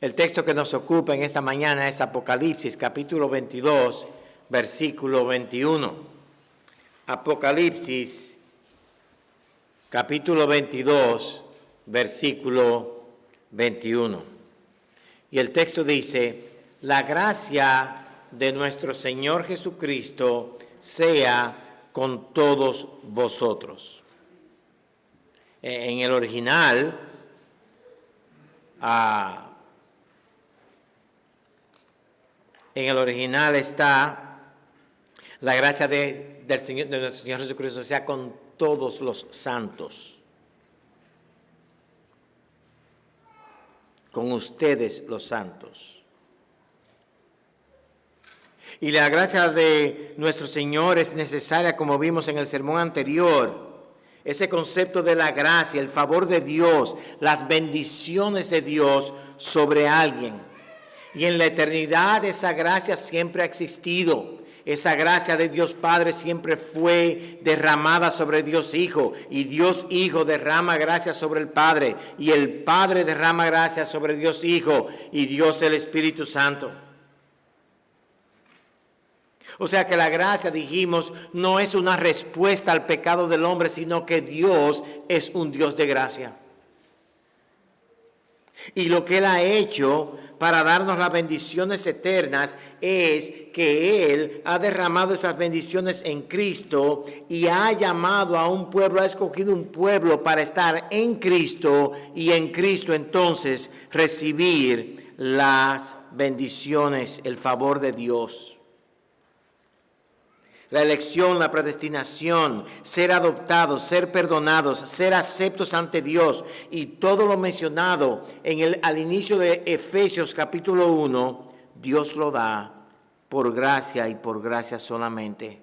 El texto que nos ocupa en esta mañana es Apocalipsis, capítulo 22, versículo 21. Apocalipsis, capítulo 22, versículo 21. Y el texto dice: la gracia de nuestro Señor Jesucristo sea con todos vosotros. En el original, está la gracia de nuestro Señor Jesucristo sea con todos los santos. Con ustedes los santos. Y la gracia de nuestro Señor es necesaria, como vimos en el sermón anterior. Ese concepto de la gracia, el favor de Dios, las bendiciones de Dios sobre alguien. Y en la eternidad esa gracia siempre ha existido. Esa gracia de Dios Padre siempre fue derramada sobre Dios Hijo. Y Dios Hijo derrama gracia sobre el Padre. Y el Padre derrama gracia sobre Dios Hijo. Y Dios el Espíritu Santo. O sea que la gracia, dijimos, no es una respuesta al pecado del hombre, sino que Dios es un Dios de gracia. Y lo que Él ha hecho para darnos las bendiciones eternas es que Él ha derramado esas bendiciones en Cristo y ha llamado a un pueblo, ha escogido un pueblo para estar en Cristo y en Cristo entonces recibir las bendiciones, el favor de Dios. La elección, la predestinación, ser adoptados, ser perdonados, ser aceptos ante Dios y todo lo mencionado al inicio de Efesios capítulo 1, Dios lo da por gracia y por gracia solamente.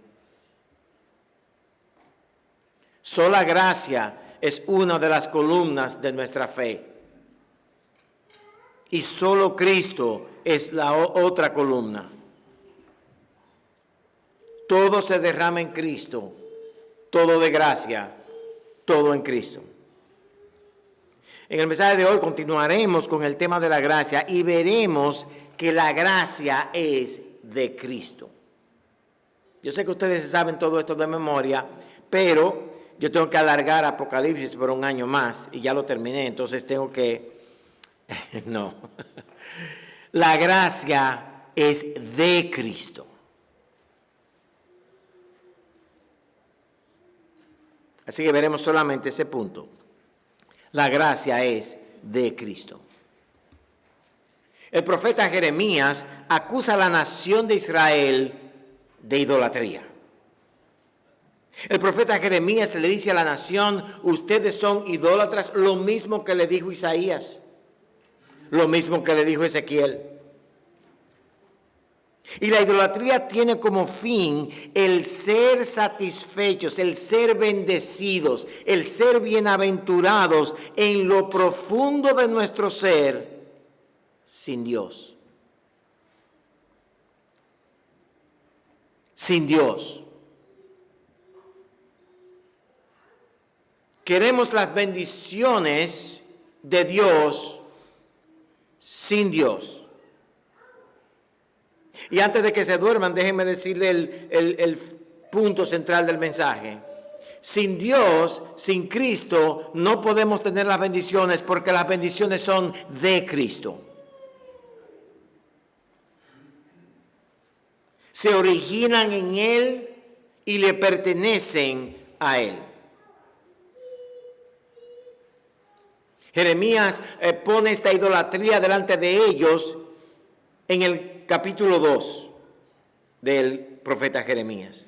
Sola gracia es una de las columnas de nuestra fe. Y solo Cristo es la otra columna. Todo se derrama en Cristo, todo de gracia, todo en Cristo. En el mensaje de hoy continuaremos con el tema de la gracia y veremos que la gracia es de Cristo. Yo sé que ustedes saben todo esto de memoria, pero yo tengo que alargar Apocalipsis por un año más y ya lo terminé, entonces tengo que... No. La gracia es de Cristo. Así que veremos solamente ese punto. La gracia es de Cristo. El profeta Jeremías acusa a la nación de Israel de idolatría. El profeta Jeremías le dice a la nación: ustedes son idólatras, lo mismo que le dijo Isaías, lo mismo que le dijo Ezequiel. Y la idolatría tiene como fin el ser satisfechos, el ser bendecidos, el ser bienaventurados en lo profundo de nuestro ser sin Dios. Sin Dios. Queremos las bendiciones de Dios sin Dios. Y antes de que se duerman, déjenme decirle el punto central del mensaje. Sin Dios, sin Cristo, no podemos tener las bendiciones porque las bendiciones son de Cristo. Se originan en Él y le pertenecen a Él. Jeremías pone esta idolatría delante de ellos en el capítulo 2 del profeta Jeremías.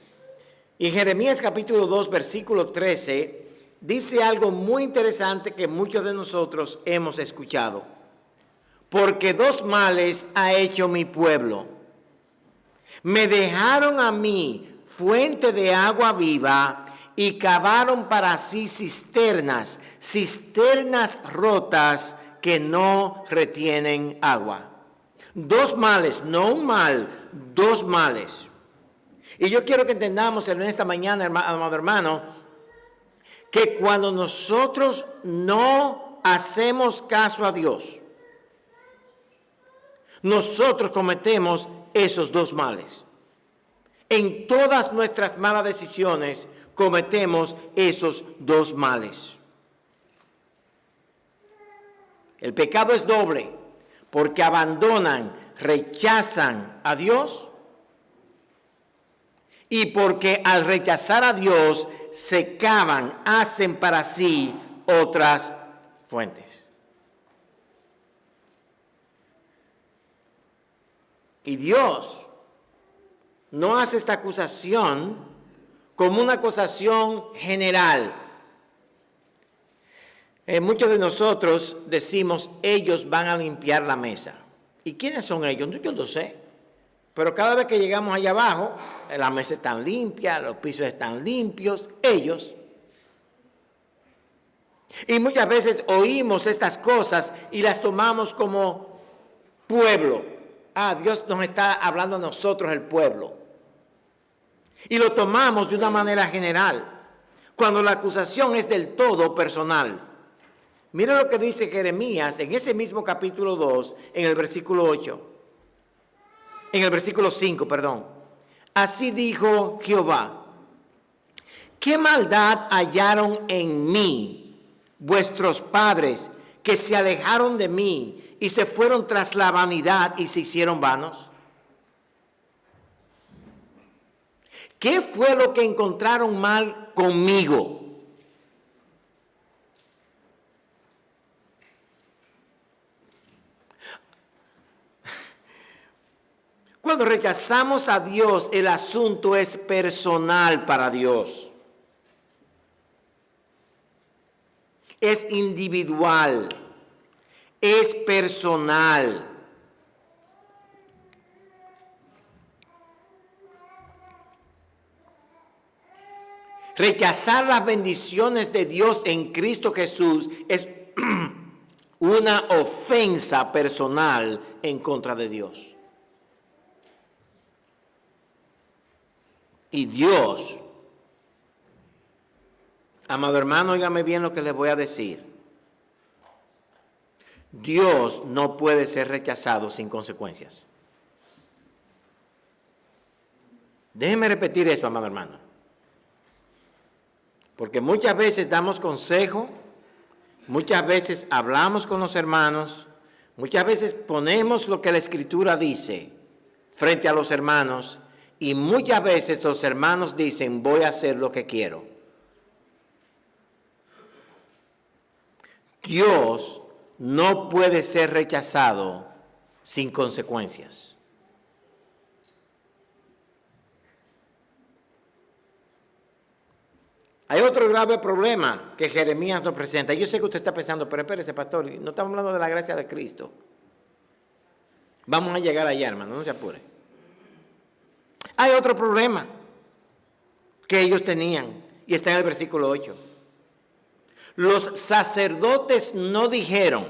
Y en Jeremías capítulo 2, versículo 13, dice algo muy interesante que muchos de nosotros hemos escuchado. Porque dos males ha hecho mi pueblo. Me dejaron a mí fuente de agua viva y cavaron para sí cisternas rotas que no retienen agua. Dos males, no un mal, dos males. Y yo quiero que entendamos en esta mañana, amado hermano, que cuando nosotros no hacemos caso a Dios, nosotros cometemos esos dos males. En todas nuestras malas decisiones cometemos esos dos males. El pecado es doble, porque abandonan, rechazan a Dios, y porque al rechazar a Dios se cavan, hacen para sí otras fuentes. Y Dios no hace esta acusación como una acusación general. Muchos de nosotros decimos, ellos van a limpiar la mesa. ¿Y quiénes son ellos? Yo no sé. Pero cada vez que llegamos allá abajo, la mesa está limpia, los pisos están limpios, ellos. Y muchas veces oímos estas cosas y las tomamos como pueblo. Dios nos está hablando a nosotros, el pueblo. Y lo tomamos de una manera general, cuando la acusación es del todo personal. Mira lo que dice Jeremías en ese mismo capítulo 2, en el versículo 8. En el versículo 5, perdón. Así dijo Jehová: ¿qué maldad hallaron en mí vuestros padres, que se alejaron de mí y se fueron tras la vanidad y se hicieron vanos? ¿Qué fue lo que encontraron mal conmigo? Cuando rechazamos a Dios, el asunto es personal para Dios. Es individual, es personal. Rechazar las bendiciones de Dios en Cristo Jesús es una ofensa personal en contra de Dios. Y Dios, amado hermano, óigame bien lo que les voy a decir. Dios no puede ser rechazado sin consecuencias. Déjenme repetir esto, amado hermano. Porque muchas veces damos consejo, muchas veces hablamos con los hermanos, muchas veces ponemos lo que la Escritura dice frente a los hermanos, y muchas veces los hermanos dicen, voy a hacer lo que quiero. Dios no puede ser rechazado sin consecuencias. Hay otro grave problema que Jeremías nos presenta. Yo sé que usted está pensando, pero espérese, pastor, no estamos hablando de la gracia de Cristo. Vamos a llegar allá, hermano, no se apure. Hay otro problema que ellos tenían, y está en el versículo 8. Los sacerdotes no dijeron,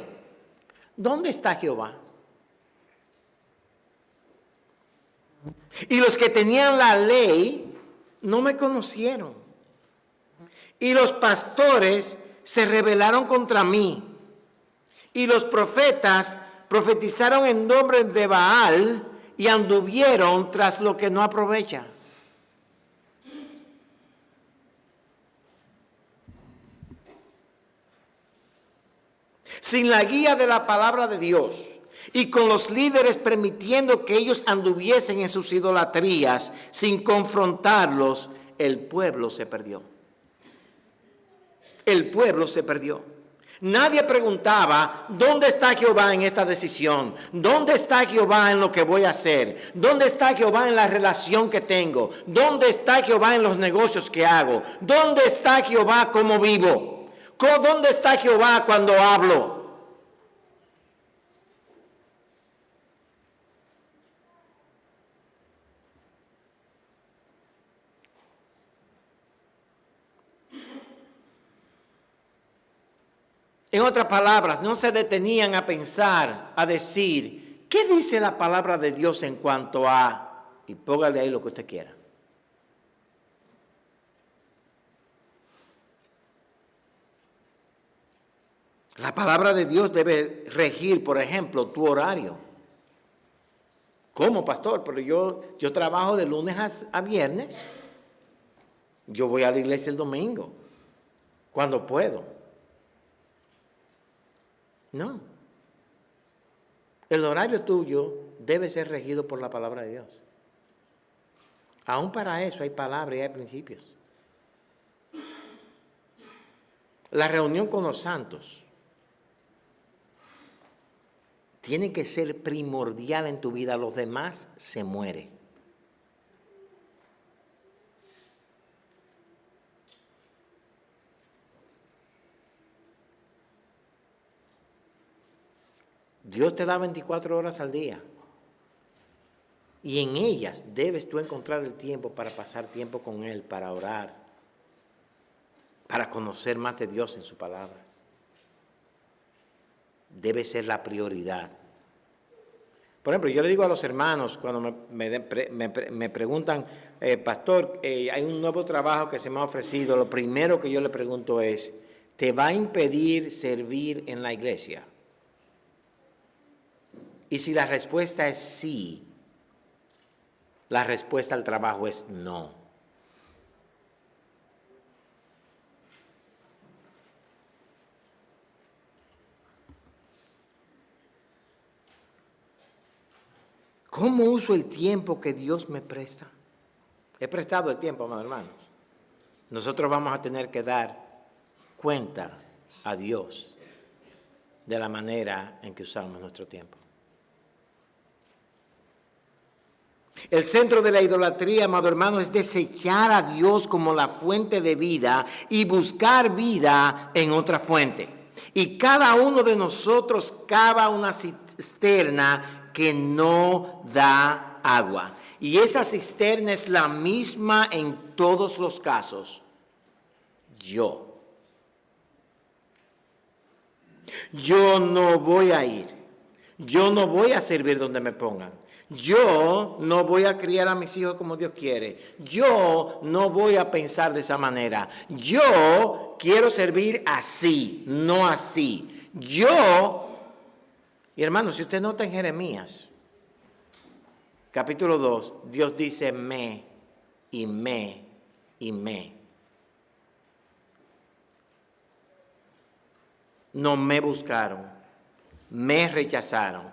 ¿dónde está Jehová? Y los que tenían la ley no me conocieron. Y los pastores se rebelaron contra mí. Y los profetas profetizaron en nombre de Baal y anduvieron tras lo que no aprovecha. Sin la guía de la palabra de Dios y con los líderes permitiendo que ellos anduviesen en sus idolatrías sin confrontarlos, el pueblo se perdió. El pueblo se perdió. Nadie preguntaba, ¿dónde está Jehová en esta decisión? ¿Dónde está Jehová en lo que voy a hacer? ¿Dónde está Jehová en la relación que tengo? ¿Dónde está Jehová en los negocios que hago? ¿Dónde está Jehová como vivo? ¿Dónde está Jehová cuando hablo? En otras palabras, no se detenían a pensar, a decir, ¿qué dice la palabra de Dios en cuanto a? Y póngale ahí lo que usted quiera. La palabra de Dios debe regir, por ejemplo, tu horario. ¿Cómo, pastor? Pero yo trabajo de lunes a viernes. Yo voy a la iglesia el domingo, cuando puedo. No. El horario tuyo debe ser regido por la palabra de Dios. Aún para eso hay palabras y hay principios. La reunión con los santos tiene que ser primordial en tu vida. Los demás se mueren. Dios te da 24 horas al día. Y en ellas debes tú encontrar el tiempo para pasar tiempo con Él, para orar, para conocer más de Dios en su palabra. Debe ser la prioridad. Por ejemplo, yo le digo a los hermanos cuando me preguntan, pastor, hay un nuevo trabajo que se me ha ofrecido, lo primero que yo le pregunto es, ¿te va a impedir servir en la iglesia? Y si la respuesta es sí, la respuesta al trabajo es no. ¿Cómo uso el tiempo que Dios me presta? He prestado el tiempo, amados hermanos. Nosotros vamos a tener que dar cuenta a Dios de la manera en que usamos nuestro tiempo. El centro de la idolatría, amado hermano, es desechar a Dios como la fuente de vida y buscar vida en otra fuente. Y cada uno de nosotros cava una cisterna que no da agua. Y esa cisterna es la misma en todos los casos. Yo no voy a ir. Yo no voy a servir donde me pongan. Yo no voy a criar a mis hijos como Dios quiere. Yo no voy a pensar de esa manera. Yo quiero servir así, no así. Y hermanos, si usted nota en Jeremías, capítulo 2, Dios dice me y me y me. No me buscaron, me rechazaron,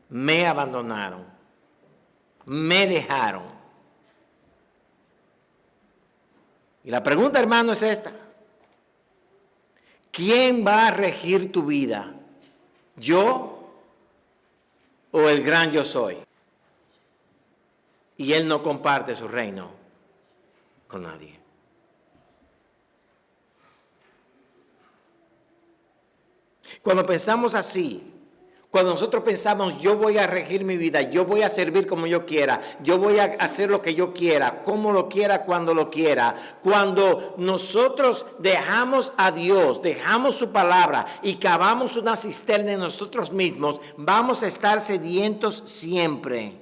me abandonaron, me dejaron. Y la pregunta, hermano, es esta. ¿Quién va a regir tu vida? ¿Yo o el gran yo soy? Y Él no comparte su reino con nadie. Cuando pensamos así, cuando nosotros pensamos, yo voy a regir mi vida, yo voy a servir como yo quiera, yo voy a hacer lo que yo quiera, como lo quiera, cuando lo quiera. Cuando nosotros dejamos a Dios, dejamos su palabra y cavamos una cisterna en nosotros mismos, vamos a estar sedientos siempre.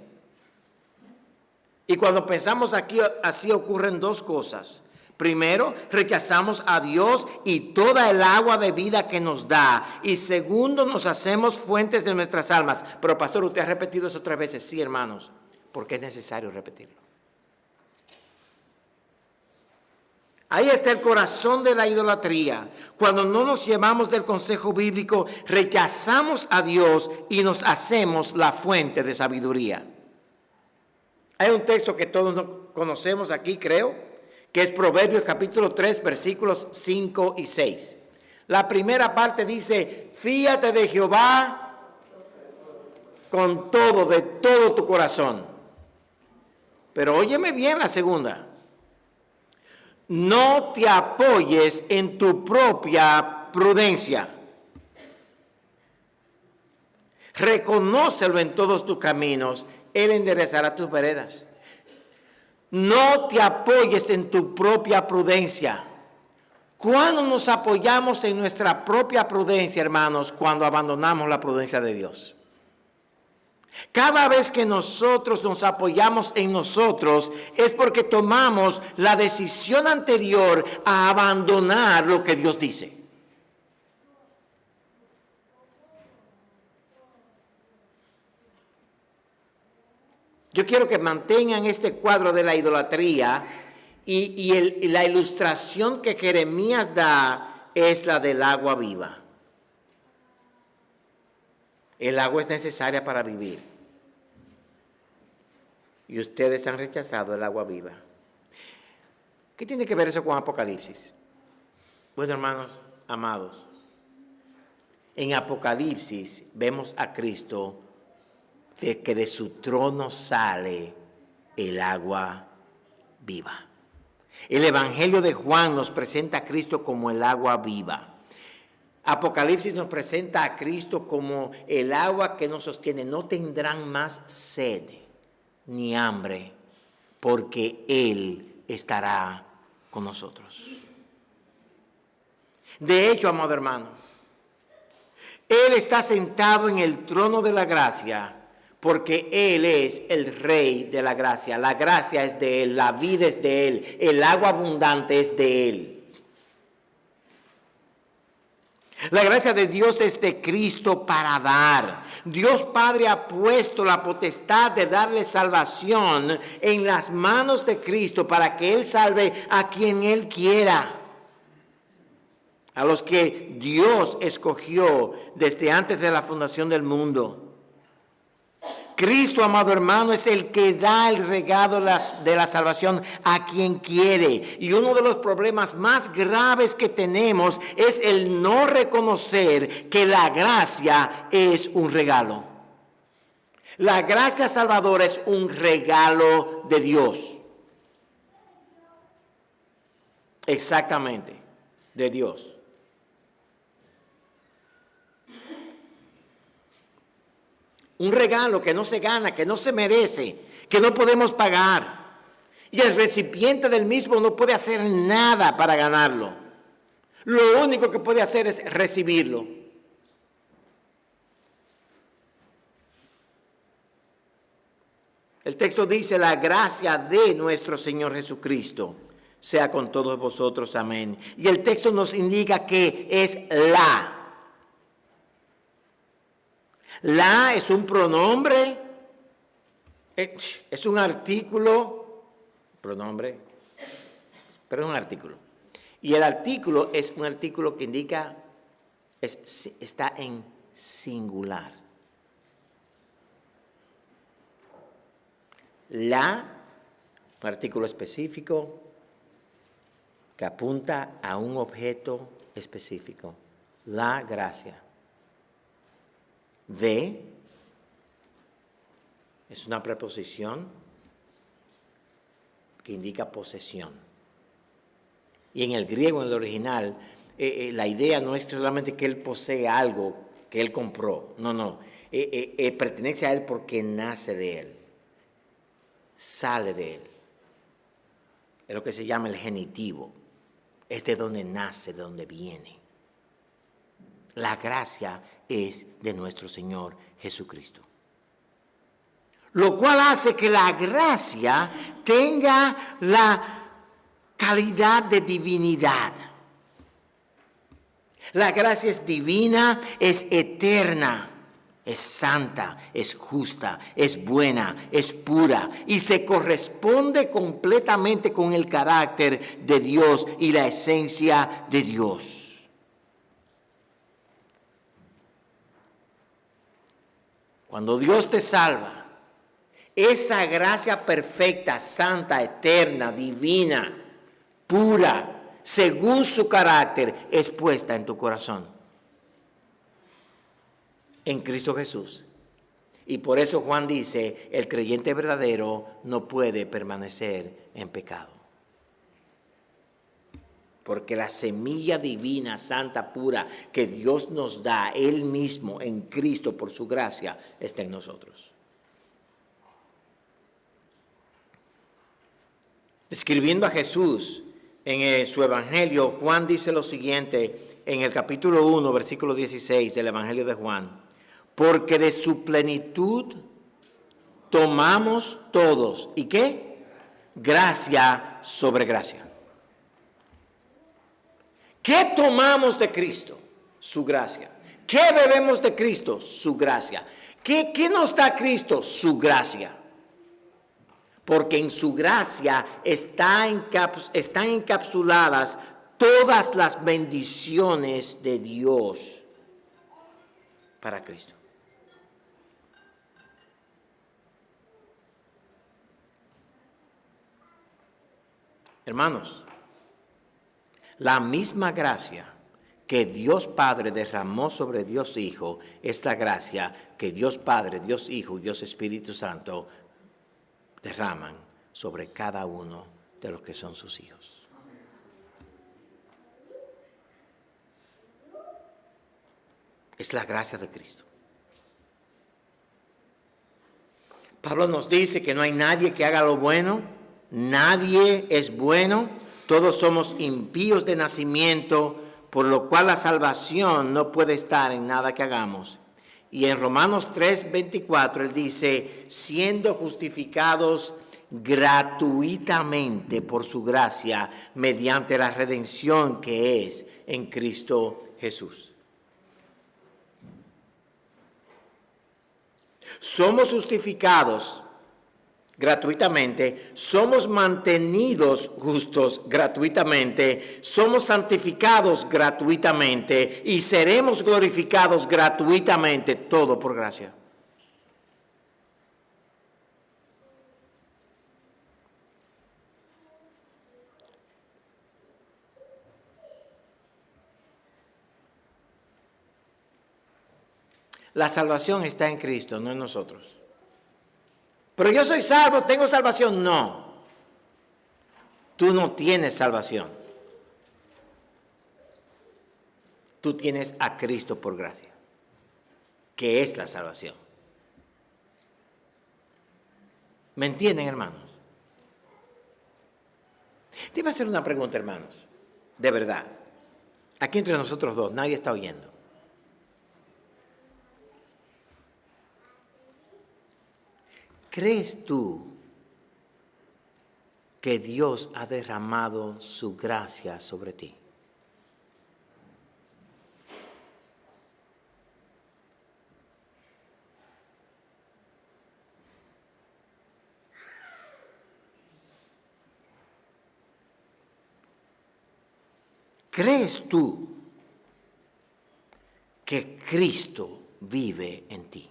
Y cuando pensamos aquí, así ocurren dos cosas. Primero, rechazamos a Dios y toda el agua de vida que nos da. Y segundo, nos hacemos fuentes de nuestras almas. Pero pastor, usted ha repetido eso 3 veces. Sí, hermanos, porque es necesario repetirlo. Ahí está el corazón de la idolatría. Cuando no nos llevamos del consejo bíblico, rechazamos a Dios y nos hacemos la fuente de sabiduría. Hay un texto que todos conocemos aquí, creo, que es Proverbios capítulo 3, versículos 5 y 6. La primera parte dice, fíate de Jehová con todo, de todo tu corazón. Pero óyeme bien la segunda. No te apoyes en tu propia prudencia. Reconócelo en todos tus caminos, Él enderezará tus veredas. No te apoyes en tu propia prudencia. ¿Cuándo nos apoyamos en nuestra propia prudencia, hermanos? Cuando abandonamos la prudencia de Dios. Cada vez que nosotros nos apoyamos en nosotros es porque tomamos la decisión anterior a abandonar lo que Dios dice. Yo quiero que mantengan este cuadro de la idolatría y la ilustración que Jeremías da es la del agua viva. El agua es necesaria para vivir. Y ustedes han rechazado el agua viva. ¿Qué tiene que ver eso con Apocalipsis? Bueno, hermanos, amados, en Apocalipsis vemos a Cristo de que de su trono sale el agua viva. El Evangelio de Juan nos presenta a Cristo como el agua viva. Apocalipsis nos presenta a Cristo como el agua que nos sostiene. No tendrán más sed ni hambre, porque Él estará con nosotros. De hecho, amado hermano, Él está sentado en el trono de la gracia, porque Él es el Rey de la gracia. La gracia es de Él, la vida es de Él, el agua abundante es de Él. La gracia de Dios es de Cristo para dar. Dios Padre ha puesto la potestad de darle salvación en las manos de Cristo para que Él salve a quien Él quiera. A los que Dios escogió desde antes de la fundación del mundo. Cristo, amado hermano, es el que da el regalo de la salvación a quien quiere. Y uno de los problemas más graves que tenemos es el no reconocer que la gracia es un regalo. La gracia salvadora es un regalo de Dios. Exactamente, de Dios. Un regalo que no se gana, que no se merece, que no podemos pagar. Y el recipiente del mismo no puede hacer nada para ganarlo. Lo único que puede hacer es recibirlo. El texto dice: la gracia de nuestro Señor Jesucristo sea con todos vosotros. Amén. Y el texto nos indica que es la. La es un pronombre, es un artículo, pronombre, pero es un artículo. Y el artículo es un artículo que indica, está en singular. La, un artículo específico que apunta a un objeto específico. La gracia. De es una preposición que indica posesión. Y en el griego, en el original, la idea no es solamente que él posee algo que él compró. No. Pertenece a él porque nace de él. Sale de él. Es lo que se llama el genitivo. Es de donde nace, de donde viene. La gracia es de nuestro Señor Jesucristo. Lo cual hace que la gracia tenga la calidad de divinidad. La gracia es divina, es eterna, es santa, es justa, es buena, es pura y se corresponde completamente con el carácter de Dios y la esencia de Dios. Cuando Dios te salva, esa gracia perfecta, santa, eterna, divina, pura, según su carácter, es puesta en tu corazón. En Cristo Jesús. Y por eso Juan dice, el creyente verdadero no puede permanecer en pecado. Porque la semilla divina, santa, pura, que Dios nos da, Él mismo, en Cristo, por su gracia, está en nosotros. Escribiendo a Jesús en su Evangelio, Juan dice lo siguiente, en el capítulo 1, versículo 16 del Evangelio de Juan. Porque de su plenitud tomamos todos, ¿y qué? Gracia sobre gracia. ¿Qué tomamos de Cristo? Su gracia. ¿Qué bebemos de Cristo? Su gracia. ¿Qué nos da Cristo? Su gracia. porque en su gracia están encapsuladas todas las bendiciones de Dios para Cristo. Hermanos, la misma gracia que Dios Padre derramó sobre Dios Hijo es la gracia que Dios Padre, Dios Hijo y Dios Espíritu Santo derraman sobre cada uno de los que son sus hijos. Es la gracia de Cristo. Pablo nos dice que no hay nadie que haga lo bueno, nadie es bueno, todos somos impíos de nacimiento, por lo cual la salvación no puede estar en nada que hagamos. Y en Romanos 3:24 él dice, siendo justificados gratuitamente por su gracia, mediante la redención que es en Cristo Jesús. Somos justificados gratuitamente, somos mantenidos justos gratuitamente, somos santificados gratuitamente y seremos glorificados gratuitamente, todo por gracia. La salvación está en Cristo, no en nosotros. Pero yo soy salvo, tengo salvación. No, tú no tienes salvación. Tú tienes a Cristo por gracia, que es la salvación. ¿Me entienden, hermanos? Te iba a hacer una pregunta, hermanos, de verdad. Aquí entre nosotros dos, nadie está oyendo. ¿Crees tú que Dios ha derramado su gracia sobre ti? ¿Crees tú que Cristo vive en ti?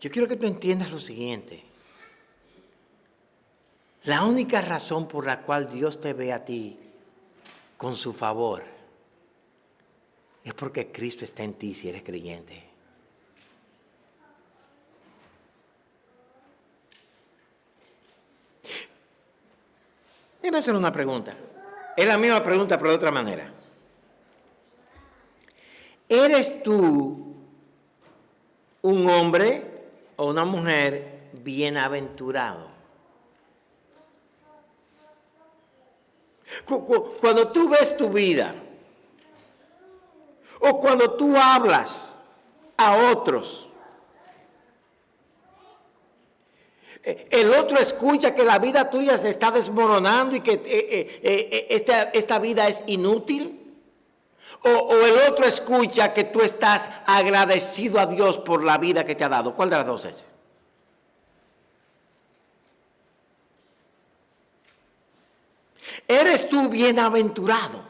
Yo quiero que tú entiendas lo siguiente. La única razón por la cual Dios te ve a ti con su favor es porque Cristo está en ti si eres creyente. Déjame hacer una pregunta. Es la misma pregunta, pero de otra manera. ¿Eres tú un hombre o una mujer bienaventurado? Cuando tú ves tu vida, o cuando tú hablas a otros, el otro escucha que la vida tuya se está desmoronando y que esta vida es inútil. O el otro escucha que tú estás agradecido a Dios por la vida que te ha dado. ¿Cuál de las dos es? ¿Eres tú bienaventurado?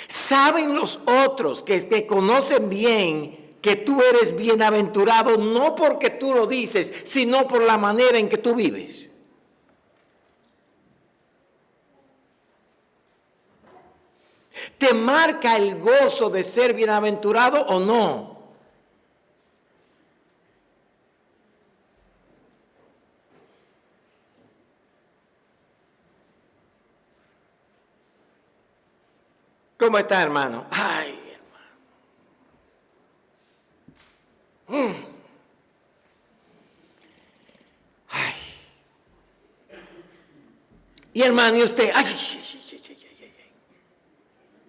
¿Saben los otros que te conocen bien que tú eres bienaventurado no porque tú lo dices, sino por la manera en que tú vives? ¿Te marca el gozo de ser bienaventurado o no? ¿Cómo está, hermano? Ay, hermano. Ay. Y hermano, ¿y usted? Ay,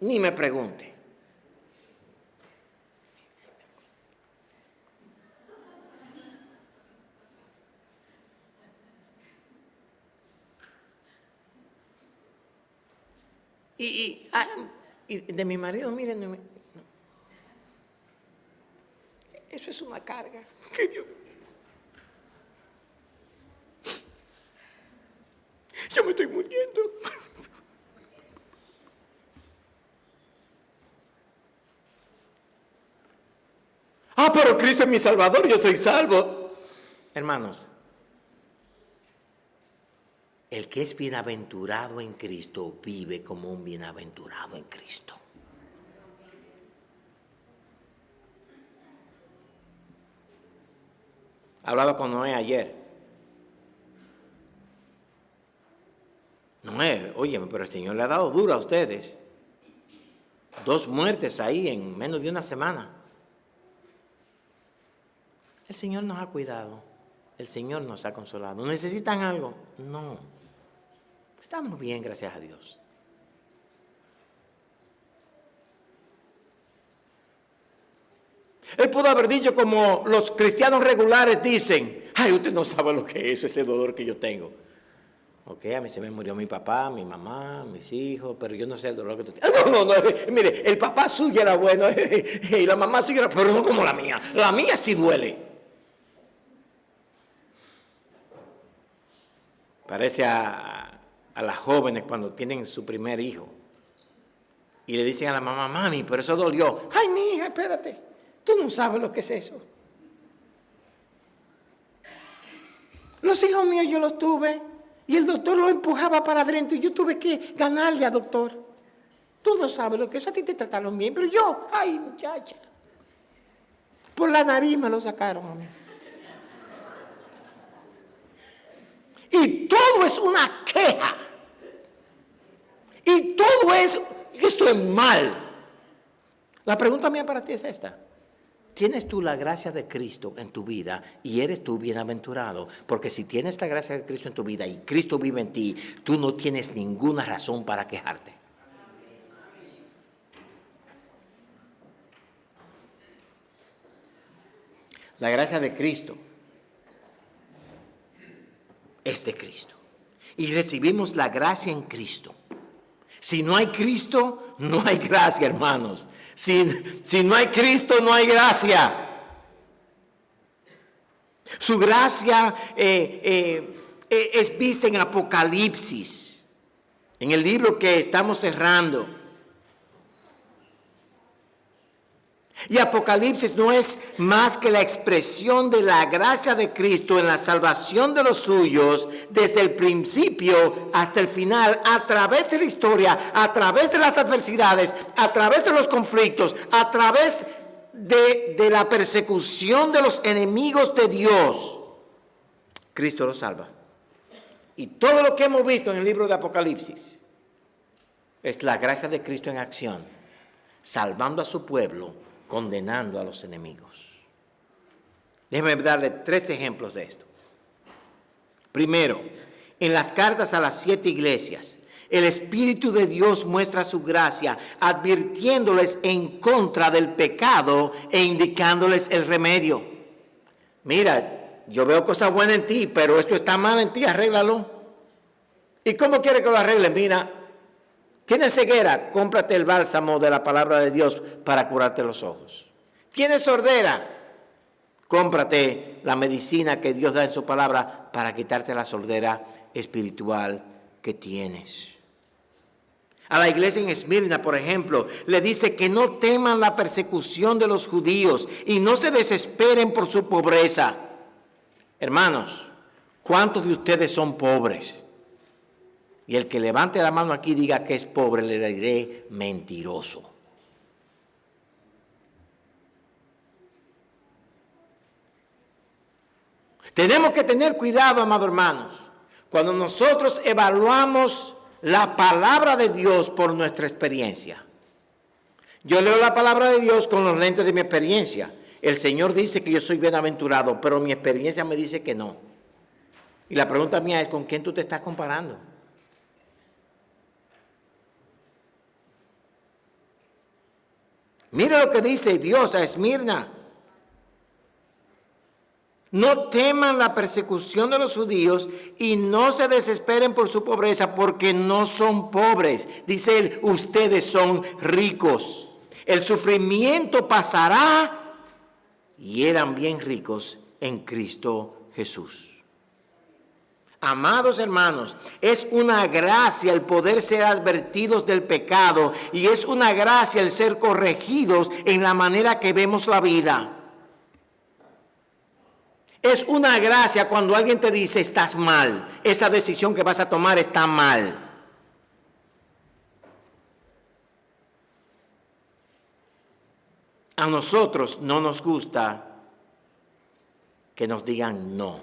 ni me pregunte. Y de mi marido, miren, no, eso es una carga. Que Dios, yo me estoy muriendo. Pero Cristo es mi Salvador, yo soy salvo. Hermanos, el que es bienaventurado en Cristo vive como un bienaventurado en Cristo. Hablaba con Noé ayer. Noé, óyeme, pero el Señor le ha dado duro a ustedes. 2 muertes ahí en menos de una semana. El Señor nos ha cuidado. El Señor nos ha consolado. ¿Necesitan algo? No. Estamos bien, gracias a Dios. Él pudo haber dicho como los cristianos regulares dicen: ay, usted no sabe lo que es ese dolor que yo tengo. Ok, a mí se me murió mi papá, mi mamá, mis hijos, pero yo no sé el dolor que tú tienes. No, mire, el papá suyo era bueno y la mamá suya era, pero no como la mía. La mía sí duele. Parece a las jóvenes cuando tienen su primer hijo y le dicen a la mamá: mami, pero eso dolió. Ay, mi hija, espérate, tú no sabes lo que es eso. Los hijos míos yo los tuve y el doctor los empujaba para adentro y yo tuve que ganarle al doctor. Tú no sabes lo que es, a ti te trataron bien, pero yo, ay, muchacha, por la nariz me lo sacaron a mí. Y todo es una queja. Y todo es, esto es mal. La pregunta mía para ti es esta: ¿tienes tú la gracia de Cristo en tu vida y eres tú bienaventurado? Porque si tienes la gracia de Cristo en tu vida y Cristo vive en ti, tú no tienes ninguna razón para quejarte. La gracia de Cristo es de Cristo. Y recibimos la gracia en Cristo. Si no hay Cristo, no hay gracia, hermanos. Si no hay Cristo, no hay gracia. Su gracia es vista en Apocalipsis, en el libro que estamos cerrando. Y Apocalipsis no es más que la expresión de la gracia de Cristo en la salvación de los suyos desde el principio hasta el final, a través de la historia, a través de las adversidades, a través de los conflictos, a través de la persecución de los enemigos de Dios. Cristo los salva. Y todo lo que hemos visto en el libro de Apocalipsis es la gracia de Cristo en acción, salvando a su pueblo, condenando a los enemigos. Déjenme darle 3 ejemplos de esto. Primero, en las cartas a las 7 iglesias, el Espíritu de Dios muestra su gracia, advirtiéndoles en contra del pecado e indicándoles el remedio. Mira, yo veo cosas buenas en ti, pero esto está mal en ti, arréglalo. ¿Y cómo quiere que lo arreglen? Mira, ¿tienes ceguera? Cómprate el bálsamo de la palabra de Dios para curarte los ojos. ¿Tienes sordera? Cómprate la medicina que Dios da en su palabra para quitarte la sordera espiritual que tienes. A la iglesia en Esmirna, por ejemplo, le dice que no teman la persecución de los judíos y no se desesperen por su pobreza. Hermanos, ¿cuántos de ustedes son pobres? Y el que levante la mano aquí y diga que es pobre, le diré mentiroso. Tenemos que tener cuidado, amados hermanos, cuando nosotros evaluamos la palabra de Dios por nuestra experiencia. Yo leo la palabra de Dios con los lentes de mi experiencia. El Señor dice que yo soy bienaventurado, pero mi experiencia me dice que no. Y la pregunta mía es: ¿con quién tú te estás comparando? Mira lo que dice Dios a Esmirna. No teman la persecución de los judíos y no se desesperen por su pobreza, porque no son pobres. Dice él, ustedes son ricos. El sufrimiento pasará y eran bien ricos en Cristo Jesús. Amados hermanos, es una gracia el poder ser advertidos del pecado y es una gracia el ser corregidos en la manera que vemos la vida. Es una gracia cuando alguien te dice estás mal, esa decisión que vas a tomar está mal. A nosotros no nos gusta que nos digan no.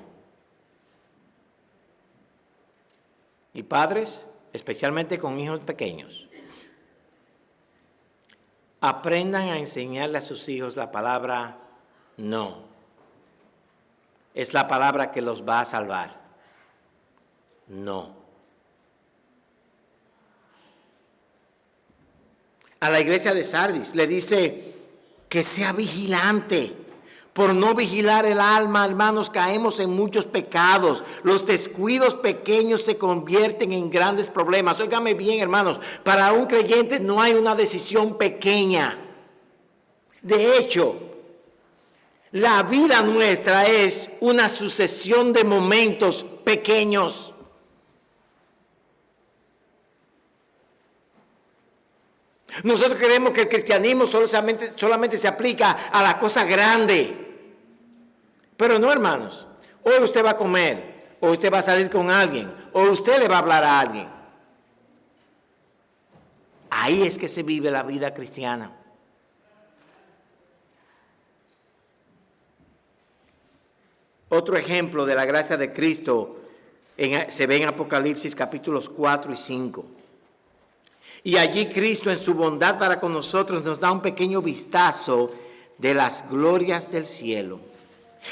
Y padres, especialmente con hijos pequeños, aprendan a enseñarle a sus hijos la palabra no. Es la palabra que los va a salvar. No. A la iglesia de Sardis le dice que sea vigilante. Por no vigilar el alma, hermanos, caemos en muchos pecados. Los descuidos pequeños se convierten en grandes problemas. Óigame bien, hermanos, para un creyente no hay una decisión pequeña. De hecho, la vida nuestra es una sucesión de momentos pequeños. Nosotros creemos que el cristianismo solamente se aplica a la cosa grande. Pero no, hermanos. Hoy usted va a comer, o usted va a salir con alguien, o usted le va a hablar a alguien. Ahí es que se vive la vida cristiana. Otro ejemplo de la gracia de Cristo se ve en Apocalipsis capítulos 4 y 5. Y allí Cristo en su bondad para con nosotros nos da un pequeño vistazo de las glorias del cielo.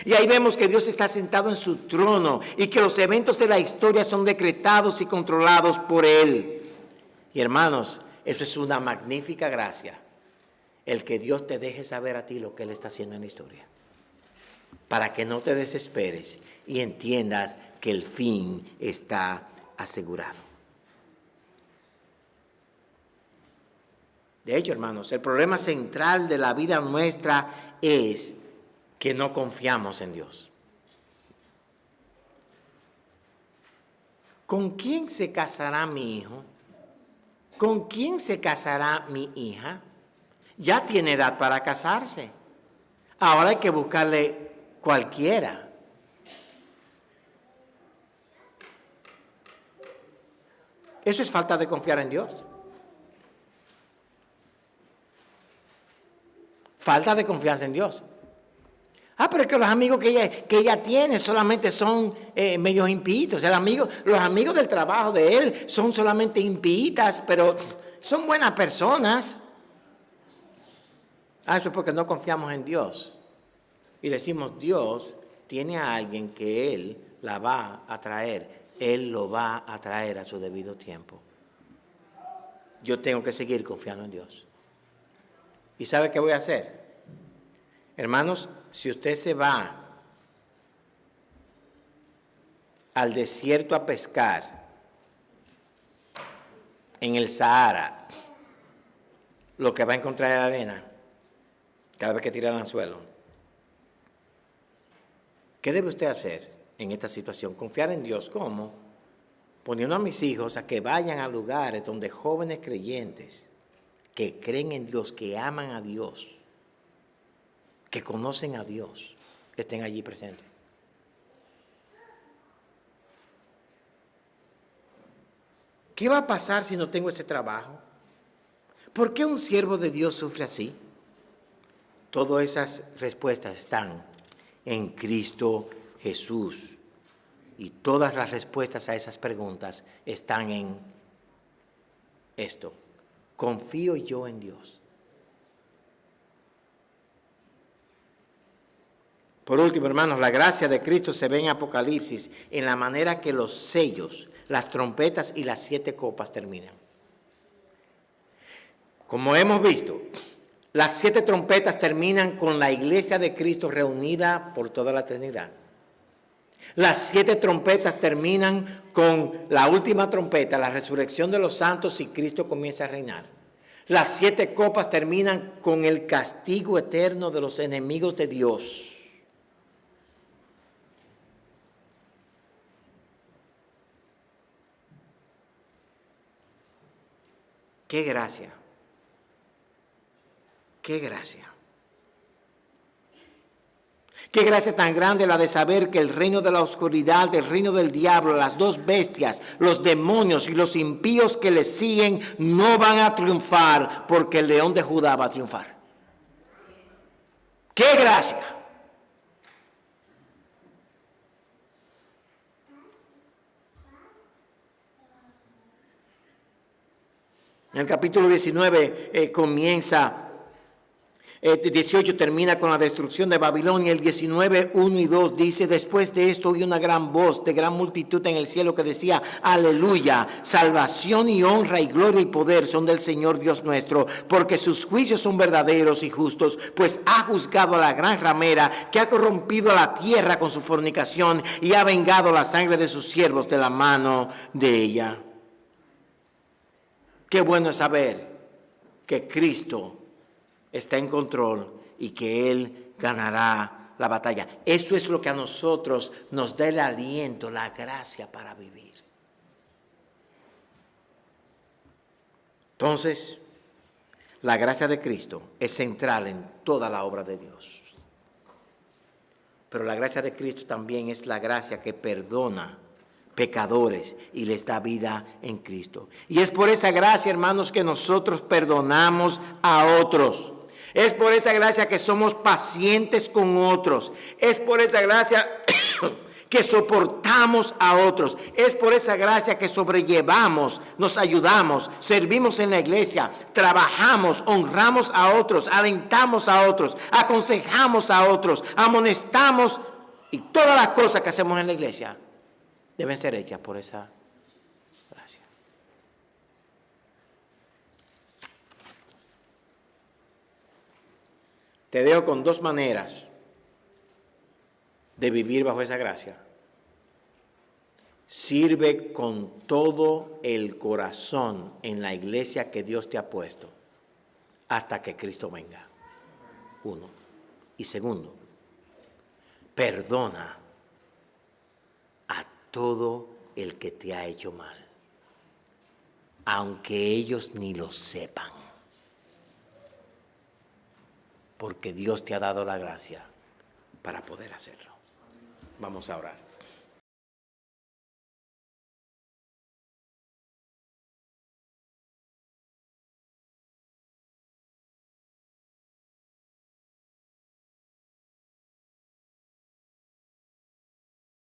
Y ahí vemos que Dios está sentado en su trono y que los eventos de la historia son decretados y controlados por Él. Y hermanos, eso es una magnífica gracia, el que Dios te deje saber a ti lo que Él está haciendo en la historia, para que no te desesperes y entiendas que el fin está asegurado. De hecho, hermanos, el problema central de la vida nuestra es que no confiamos en Dios. ¿Con quién se casará mi hijo? ¿Con quién se casará mi hija? Ya tiene edad para casarse. Ahora hay que buscarle cualquiera. Eso es falta de confiar en Dios. Falta de confianza en Dios. Pero es que los amigos que ella tiene solamente son medios impíos. Los amigos del trabajo de él son solamente impías, pero son buenas personas. Eso es porque no confiamos en Dios. Y decimos, Dios tiene a alguien que Él la va a traer. Él lo va a traer a su debido tiempo. Yo tengo que seguir confiando en Dios. ¿Y sabe qué voy a hacer? Hermanos, si usted se va al desierto a pescar en el Sahara, lo que va a encontrar es arena cada vez que tira el anzuelo. ¿Qué debe usted hacer en esta situación? Confiar en Dios. ¿Cómo? Poniendo a mis hijos a que vayan a lugares donde jóvenes creyentes que creen en Dios, que aman a Dios, que conocen a Dios, estén allí presentes. ¿Qué va a pasar si no tengo ese trabajo? ¿Por qué un siervo de Dios sufre así? Todas esas respuestas están en Cristo Jesús. Y todas las respuestas a esas preguntas están en esto. ¿Confío yo en Dios? Por último, hermanos, la gracia de Cristo se ve en Apocalipsis en la manera que los sellos, las trompetas y las 7 copas terminan. Como hemos visto, las 7 trompetas terminan con la iglesia de Cristo reunida por toda la eternidad. Las 7 trompetas terminan con la última trompeta, la resurrección de los santos y Cristo comienza a reinar. Las 7 copas terminan con el castigo eterno de los enemigos de Dios. ¡Qué gracia! ¡Qué gracia! ¡Qué gracia tan grande la de saber que el reino de la oscuridad, el reino del diablo, las 2 bestias, los demonios y los impíos que le siguen no van a triunfar porque el león de Judá va a triunfar! ¡Qué gracia! En el capítulo 19 comienza, 18 termina con la destrucción de Babilonia. El 19, 1 y 2 dice: después de esto oí una gran voz de gran multitud en el cielo que decía: aleluya, salvación y honra y gloria y poder son del Señor Dios nuestro, porque sus juicios son verdaderos y justos, pues ha juzgado a la gran ramera que ha corrompido a la tierra con su fornicación y ha vengado la sangre de sus siervos de la mano de ella. Qué bueno es saber que Cristo está en control y que Él ganará la batalla. Eso es lo que a nosotros nos da el aliento, la gracia para vivir. Entonces, la gracia de Cristo es central en toda la obra de Dios. Pero la gracia de Cristo también es la gracia que perdona pecadores y les da vida en Cristo. Y es por esa gracia, hermanos, que nosotros perdonamos a otros. Es por esa gracia que somos pacientes con otros. Es por esa gracia que soportamos a otros. Es por esa gracia que sobrellevamos, nos ayudamos, servimos en la iglesia, trabajamos, honramos a otros, alentamos a otros, aconsejamos a otros, amonestamos, y todas las cosas que hacemos en la iglesia deben ser hechas por esa gracia. Te dejo con 2 maneras de vivir bajo esa gracia. Sirve con todo el corazón en la iglesia que Dios te ha puesto hasta que Cristo venga. 1. Y 2, perdona a todo el que te ha hecho mal, aunque ellos ni lo sepan, porque Dios te ha dado la gracia para poder hacerlo. Vamos a orar.